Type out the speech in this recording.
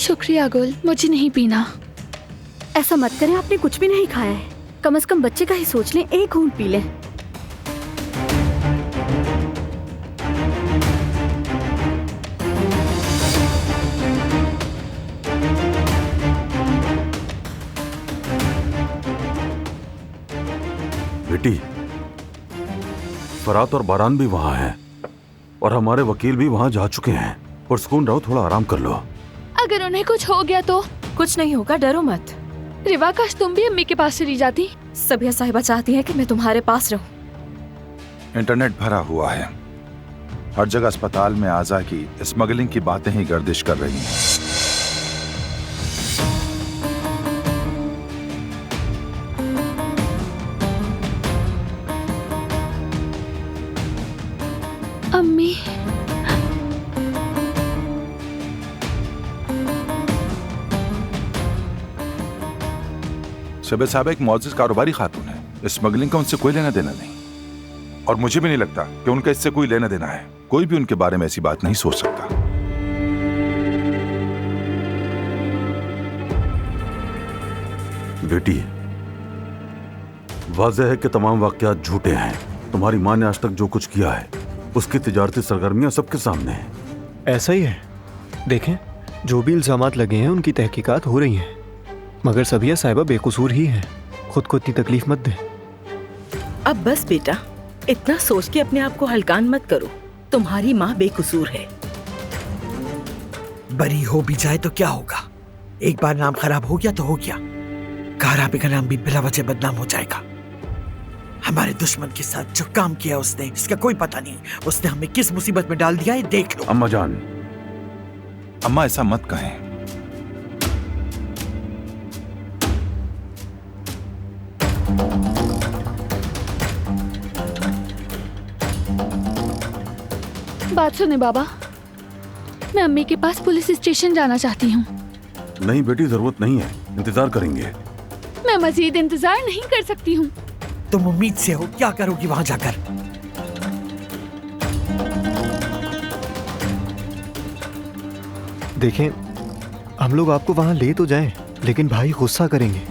शुक्रिया गुल, मुझे नहीं पीना। ऐसा मत करें, आपने कुछ भी नहीं खाया है। कम से कम बच्चे का ही सोच लें, एक घूंट पी लें। बेटी, फरात और बारान भी वहां हैं और हमारे वकील भी वहां जा चुके हैं। पुरसकून रहो, थोड़ा आराम कर लो। अगर उन्हें कुछ हो गया तो? कुछ नहीं होगा, डरो मत। रिवा, काश तुम भी अम्मी के पास चली जाती। सबिया साहिबा चाहती है कि मैं तुम्हारे पास रहूं। इंटरनेट भरा हुआ है, हर जगह अस्पताल में आज़ा की स्मगलिंग की बातें ही गर्दिश कर रही हैं। अम्मी, शबे साहब एक मौजूद कारोबारी खातून है, स्मगलिंग का उनसे कोई लेना देना नहीं, और मुझे भी नहीं लगता कि उनका इससे कोई लेना देना है। कोई भी उनके बारे में ऐसी बात नहीं सोच सकता। बेटी, वाज़ेह है कि तमाम वाक़यात झूठे हैं। तुम्हारी माँ ने आज तक जो कुछ किया है उसकी तिजारती सरगर्मियां सबके सामने हैं। ऐसा ही है। देखें, जो भी इल्जामात लगे हैं उनकी तहकीकात हो रही हैं, मगर सबिया साहिबा बेकसूर ही हैं। खुद को इतनी तकलीफ मत दें। अब बस बेटा, इतना सोच के अपने आप को हल्कान मत करो। तुम्हारी माँ बेकसूर है। बरी हो भी जाए तो क्या होगा, एक बार नाम खराब हो गया तो हो गया। काराबी का नाम भी बिला वजह बदनाम हो जाएगा। हमारे दुश्मन के साथ जो काम किया उसने, इसका कोई पता नहीं उसने हमें किस मुसीबत में डाल दिया है, देख लो। अम्मा जान, अम्मा ऐसा मत कहें। बात सुने बाबा, मैं अम्मी के पास पुलिस स्टेशन जाना चाहती हूँ। नहीं बेटी, जरूरत नहीं है, इंतजार करेंगे। मैं मजीद इंतजार नहीं कर सकती हूँ। तुम उम्मीद से हो, क्या करोगी वहां जाकर? देखें, हम लोग आपको वहां ले तो जाएं, लेकिन भाई गुस्सा करेंगे।